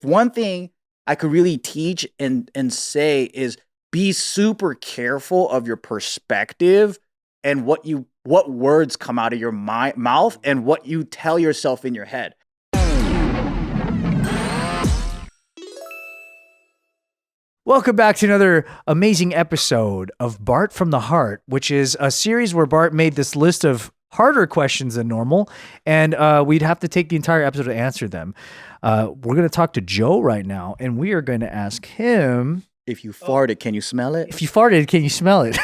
one thing I could really teach and say is be super careful of your perspective and what words come out of your mouth and what you tell yourself in your head. Welcome back to another amazing episode of Bart from the Heart, which is a series where Bart made this list of harder questions than normal, and we'd have to take the entire episode to answer them. We're going to talk to Joe right now, and we are going to ask him... If you farted, can you smell it? If you farted, can you smell it?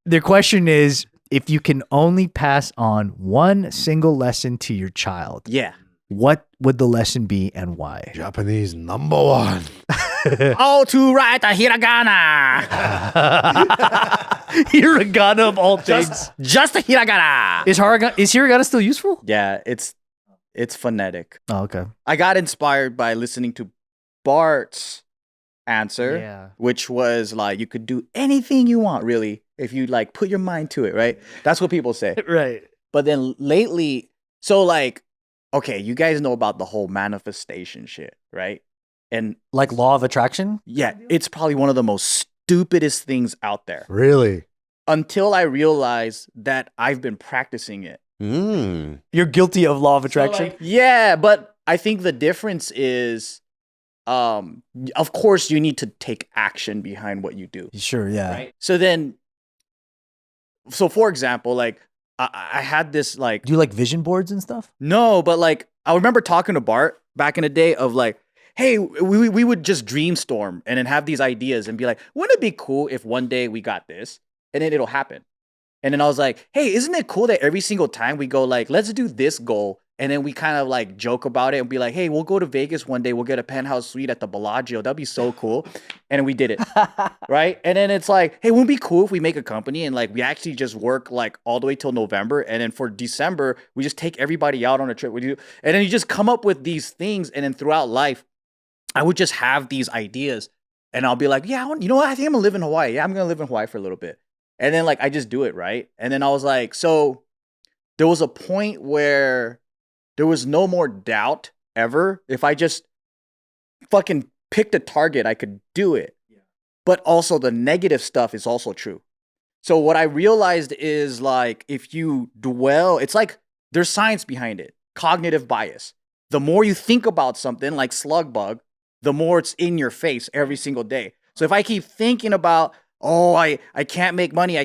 The question is, if you can only pass on one single lesson to your child, what would the lesson be and why? Japanese #1. How to write a hiragana. Hiragana of all things. Just a hiragana. Is hiragana still useful? Yeah, it's phonetic. Oh, okay. I got inspired by listening to Bart's answer, which was like, you could do anything you want, really, if you like put your mind to it, right? That's what people say. Right. But then lately, so like, okay, you guys know about the whole manifestation shit, right? And like law of attraction? Yeah, it's probably one of the most stupidest things out there. Really? Until I realized that I've been practicing it. You're guilty of law of attraction? So yeah, but I think the difference is, of course, you need to take action behind what you do. Sure, yeah. Right? So for example, like, I had this like... Do you like vision boards and stuff? No, but like, I remember talking to Bart back in the day of like, hey, we would just dreamstorm and then have these ideas and be like, wouldn't it be cool if one day we got this and then it'll happen? And then I was like, hey, isn't it cool that every single time we go like, let's do this goal, and then we kind of like joke about it and be like, hey, we'll go to Vegas one day, we'll get a penthouse suite at the Bellagio, that'd be so cool. And we did it, right? And then it's like, hey, wouldn't it be cool if we make a company and like we actually just work like all the way till November, and then for December we just take everybody out on a trip with you, and then you just come up with these things, and then throughout life I would just have these ideas, and I'll be like, yeah, you know what? I think I'm gonna live in Hawaii. Yeah, I'm gonna live in Hawaii for a little bit. And then like, I just do it, right? And then I was like, so there was a point where there was no more doubt ever. If I just fucking picked a target, I could do it. Yeah. But also the negative stuff is also true. So what I realized is like, if you dwell, it's like there's science behind it. Cognitive bias. The more you think about something like slug bug, the more it's in your face every single day. So if I keep thinking about, oh, I can't make money,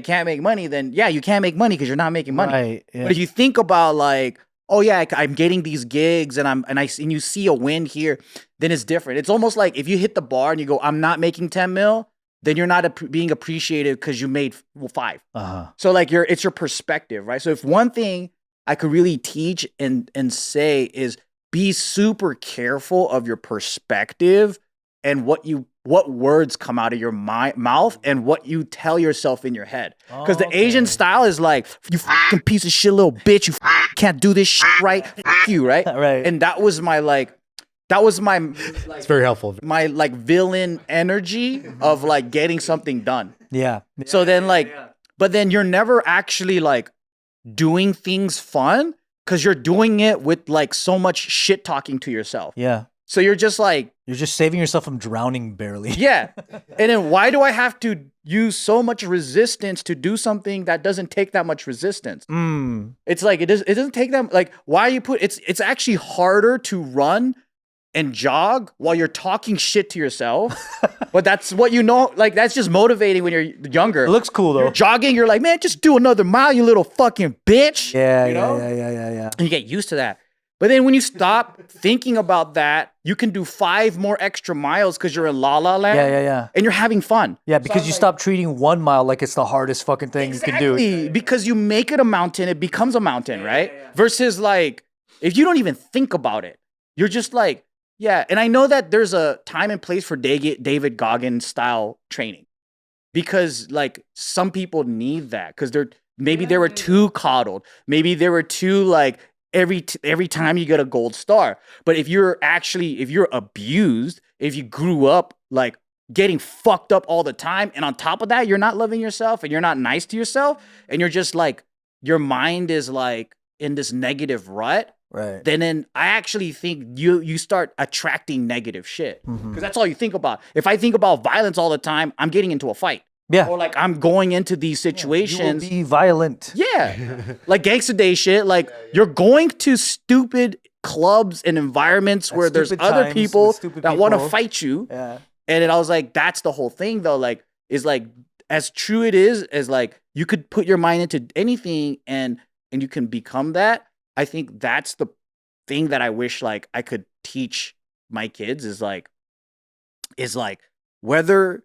then yeah, you can't make money because you're not making money. Right, yeah. But if you think about like, oh yeah, I'm getting these gigs and you see a win here, then it's different. It's almost like if you hit the bar and you go, I'm not making 10 mil, then you're not being appreciated because you made 5. So like it's your perspective, right? So if one thing I could really teach and say is be super careful of your perspective and what words come out of your mouth and what you tell yourself in your head. Because the Asian style is like, you fucking piece of shit little bitch, you can't do this shit right, you, right? Right. And that was my it's very helpful. My like villain energy of like getting something done. Yeah. So then like, but then you're never actually like doing things fun because you're doing it with like so much shit talking to yourself. Yeah. So you're just like... You're just saving yourself from drowning barely. Yeah. And then why do I have to use so much resistance to do something that doesn't take that much resistance? It's like, it doesn't take that... Like, why you put... It's actually harder to run and jog while you're talking shit to yourself. But that's what you know... Like, that's just motivating when you're younger. It looks cool, though. You're jogging, you're like, man, just do another mile, you little fucking bitch. Yeah, you know? yeah. And you get used to that. But then when you stop thinking about that, you can do 5 more extra miles because you're in La La Land. Yeah. And you're having fun. Yeah, because you stop treating 1 mile like it's the hardest fucking thing you can do. Exactly. Because you make it a mountain, it becomes a mountain, right? Versus like, if you don't even think about it, you're just like, yeah. And I know that there's a time and place for David Goggins style training. Because like, some people need that. Because they were too coddled. Maybe they were too like... Every time you get a gold star. But if you're abused, if you grew up like getting fucked up all the time, and on top of that, you're not loving yourself and you're not nice to yourself, and you're just like, your mind is like in this negative rut, Right. then I actually think you start attracting negative shit. Because that's all you think about. If I think about violence all the time, I'm getting into a fight. Yeah. Or like I'm going into these situations. You will be violent. Yeah. Like Gangsta Day shit. Like you're going to stupid clubs and environments where there's stupid other times people with stupid that want to people. fight you. Yeah. And then I was like, that's the whole thing though. Like, is like, as true it is as like, you could put your mind into anything and you can become that. I think that's the thing that I wish like I could teach my kids is like whether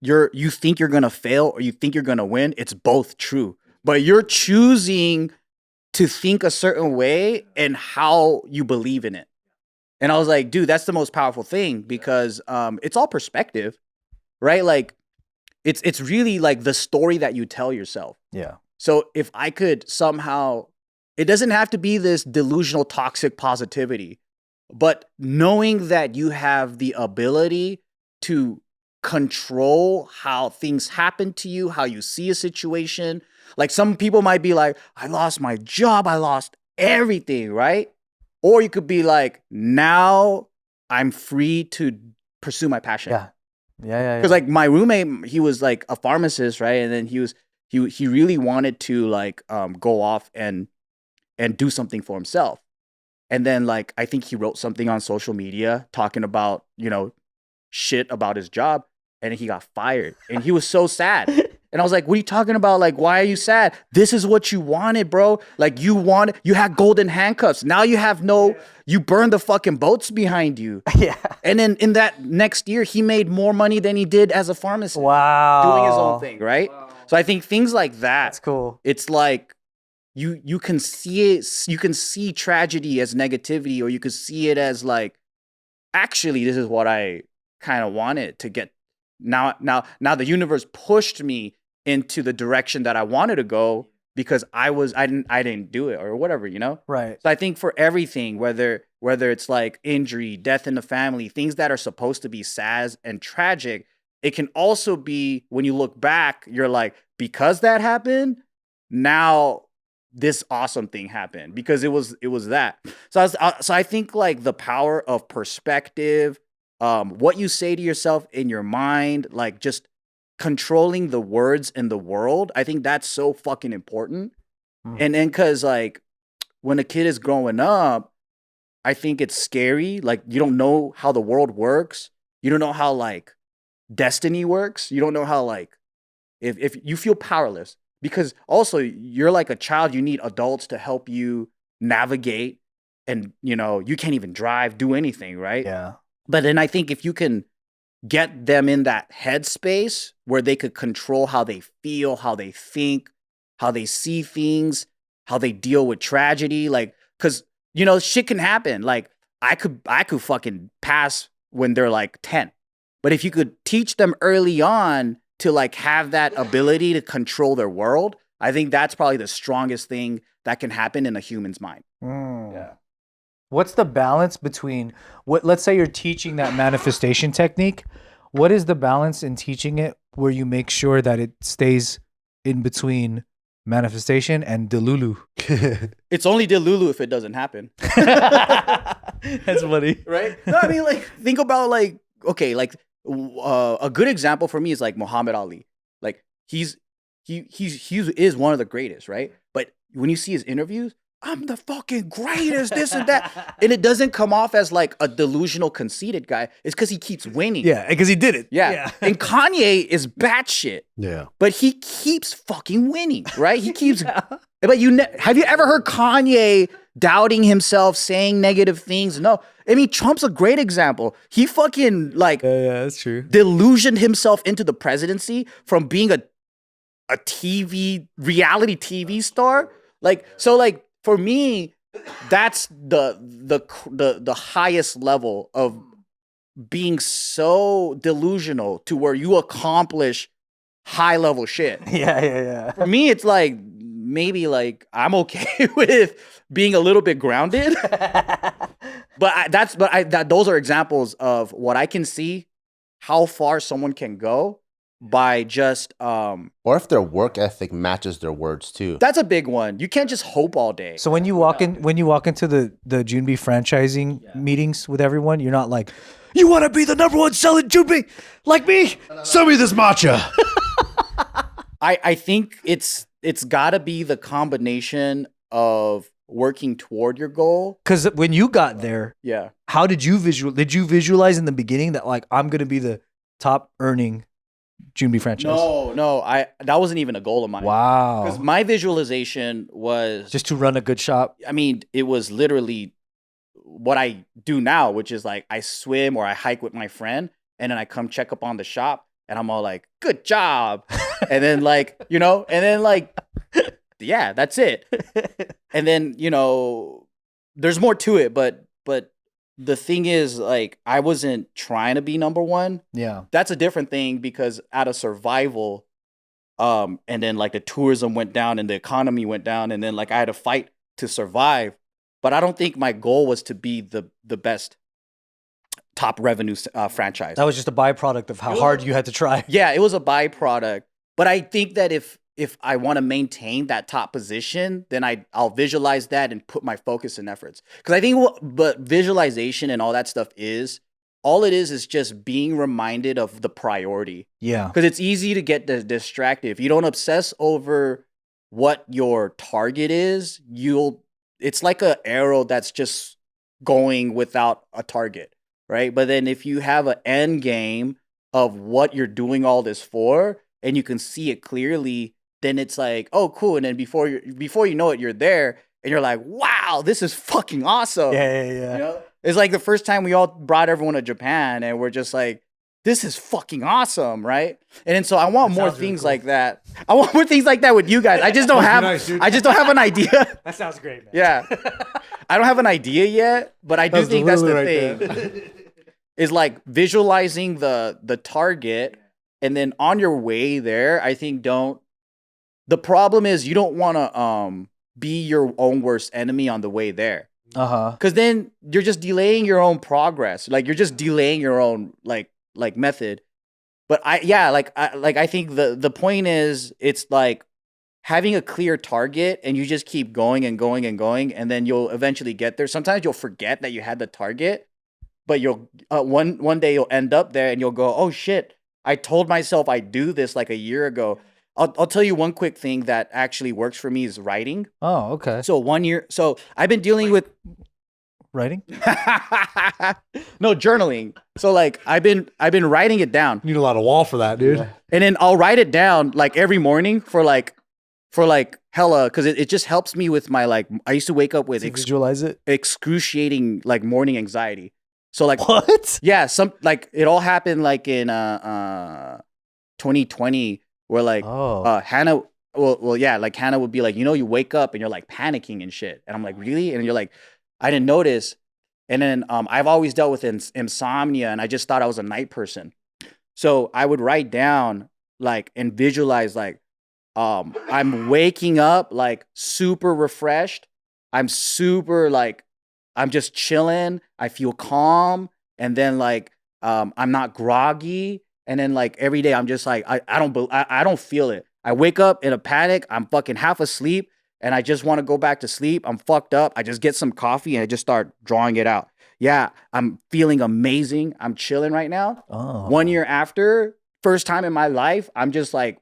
you think you're gonna fail or you think you're gonna win, it's both true. But you're choosing to think a certain way and how you believe in it. And I was like, dude, that's the most powerful thing because it's all perspective, right? Like it's really like the story that you tell yourself. Yeah. So if I could somehow, it doesn't have to be this delusional toxic positivity, but knowing that you have the ability to control how things happen to you, how you see a situation. Like some people might be like, I lost my job, I lost everything, right? Or you could be like, now I'm free to pursue my passion. Yeah. Yeah. Because like my roommate, he was like a pharmacist, right? And then he really wanted to like go off and do something for himself. And then like I think he wrote something on social media talking about, you know, shit about his job, and he got fired. And he was so sad. And I was like, what are you talking about? Like, why are you sad? This is what you wanted, bro. Like you had golden handcuffs. Now you have you burned the fucking boats behind you. Yeah. And then in that next year, he made more money than he did as a pharmacist. Wow. Doing his own thing, right? Wow. So I think things like that. That's cool. It's like you can see it, you can see tragedy as negativity, or you could see it as like, actually, this is what I kind of wanted to get. Now the universe pushed me into the direction that I wanted to go because I didn't do it or whatever, you know? Right. So I think for everything, whether it's like injury, death in the family, things that are supposed to be sad and tragic, it can also be when you look back, you're like, because that happened, now this awesome thing happened because it was that. So I think like the power of perspective, what you say to yourself in your mind, like just controlling the words in the world, I think that's so fucking important. And then because like when a kid is growing up, I think it's scary. Like you don't know how the world works. You don't know how like destiny works. You don't know how like if you feel powerless because also you're like a child, you need adults to help you navigate, and you know, you can't even drive, do anything, right? Yeah. But then I think if you can get them in that headspace where they could control how they feel, how they think, how they see things, how they deal with tragedy, like, cause you know, shit can happen. Like I could fucking pass when they're like 10. But if you could teach them early on to like have that ability to control their world, I think that's probably the strongest thing that can happen in a human's mind. Yeah. What's the balance between let's say you're teaching that manifestation technique. What is the balance in teaching it where you make sure that it stays in between manifestation and Delulu? It's only Delulu if it doesn't happen. That's funny. Right? No, I mean, like, think about like, okay, like a good example for me is like Muhammad Ali. Like he is one of the greatest, right? But when you see his interviews, I'm the fucking greatest, this and that. And it doesn't come off as like a delusional, conceited guy. It's because he keeps winning. Yeah, because he did it. Yeah. And Kanye is batshit. Yeah. But he keeps fucking winning, right? He keeps. But have you ever heard Kanye doubting himself, saying negative things? No. I mean, Trump's a great example. He fucking like. Yeah, that's true. Delusioned himself into the presidency from being a reality TV star. Like, so like. For me, that's the highest level of being so delusional to where you accomplish high level shit. Yeah. For me, it's like maybe like I'm okay with being a little bit grounded, but those are examples of what I can see, how far someone can go, by just Or if their work ethic matches their words too. that's a big one. You can't just hope all day. So when you walk into the Junbi franchising meetings with everyone, you're not like, you want to be the number one selling Junbi like me? Sell me this matcha. I think it's got to be the combination of working toward your goal. Because when you got there, Yeah. how did you visualize in the beginning that like I'm gonna be the top earning Junbi franchise? No, that wasn't even a goal of mine. Wow. Because my visualization was Just to run a good shop. I mean, it was literally what I do now, which is like I swim or I hike with my friend, and then I come check up on the shop, and I'm all like, "Good job," and then like yeah, that's it. And then there's more to it, but the thing is, like, I wasn't trying to be number one. Yeah. That's a different thing because out of survival, and then like the tourism went down and the economy went down, and then like I had to fight to survive. But I don't think my goal was to be the best top revenue franchise. That was just a byproduct of how hard you had to try. Yeah, it was a byproduct. But I think that if I want to maintain that top position, then I'll visualize that and put my focus and efforts. Because I think but visualization and all that stuff all it is just being reminded of the priority. Yeah. Because it's easy to get distracted. If you don't obsess over what your target is, it's like an arrow that's just going without a target, right? But then if you have an end game of what you're doing all this for, and you can see it clearly, then it's like, oh, cool. And then before you know it, you're there, and you're like, wow, this is fucking awesome. Yeah. It's like the first time we all brought everyone to Japan, and we're just like, this is fucking awesome, right? And then so I want more things like that. I want more things like that with you guys. I just don't have. I just don't have an idea. That sounds great, man. Yeah, I don't have an idea yet, but I do think that's the thing. Is like visualizing the target, and then on your way there, I think the problem is you don't want to be your own worst enemy on the way there. Because then you're just delaying your own progress. Like you're just delaying your own like method. But I think the point is it's like having a clear target, and you just keep going and going and going, and then you'll eventually get there. Sometimes you'll forget that you had the target, but you'll one day you'll end up there, and you'll go, oh shit, I told myself I'd do this like a year ago. I'll tell you one quick thing that actually works for me is writing. Oh, okay. So I've been dealing with Writing? no, journaling. So like I've been writing it down. You need a lot of wall for that, dude. Yeah. And then I'll write it down like every morning for hella, because it just helps me with my like, I used to wake up with Visualize it. excruciating like morning anxiety. So like What? yeah, some like it all happened like in 2020 where like Hannah like Hannah would be like, you wake up and you're like panicking and shit. And I'm like, really? And you're like, I didn't notice. And then I've always dealt with insomnia, and I just thought I was a night person. So I would write down like and visualize like I'm waking up like super refreshed. I'm super like I'm just chilling. I feel calm, and then like I'm not groggy. And then like every day I'm just like I don't feel it. I wake up in a panic. I'm fucking half asleep, and I just want to go back to sleep. I'm fucked up. I just get some coffee and I just start drawing it out. Yeah, I'm feeling amazing. I'm chilling right now. 1 year after, first time in my life, I'm just like,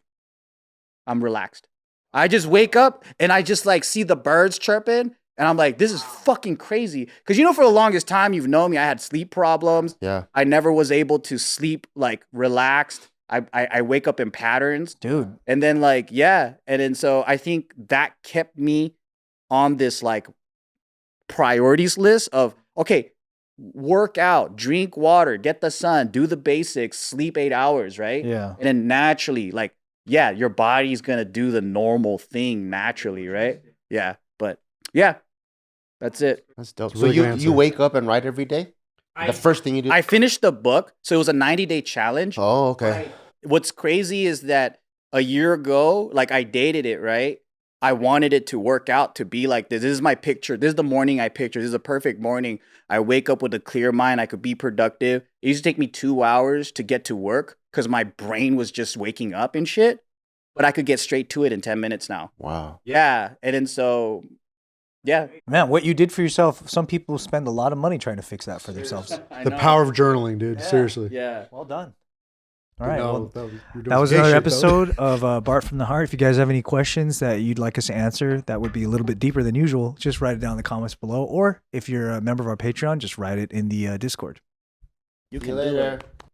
I'm relaxed. I just wake up and I just like see the birds chirping, and I'm like, this is fucking crazy. Because for the longest time, you've known me, I had sleep problems. Yeah. I never was able to sleep like relaxed. I wake up in patterns. Dude. And then like, yeah. And then so I think that kept me on this like priorities list of, okay, work out, drink water, get the sun, do the basics, sleep 8 hours, right? Yeah. And then naturally, like, yeah, your body's going to do the normal thing naturally, right? Yeah. But yeah, that's it. That's dope. It's a So really good answer. you wake up and write every day? The first thing you do? I finished the book. So it was a 90-day challenge. Oh, okay. What's crazy is that a year ago, like I dated it, right? I wanted it to work out to be like this. This is my picture. This is the morning I picture. This is a perfect morning. I wake up with a clear mind. I could be productive. It used to take me 2 hours to get to work because my brain was just waking up and shit. But I could get straight to it in 10 minutes now. Wow. Yeah. And then so, yeah. Man, what you did for yourself, some people spend a lot of money trying to fix that for themselves. The power of journaling, dude. Seriously. Yeah. Well done. All right. Well, you're doing that was some gay another shit, though. episode of Bart from the Heart. If you guys have any questions that you'd like us to answer that would be a little bit deeper than usual, just write it down in the comments below. Or if you're a member of our Patreon, just write it in the Discord. You See can you do later. it.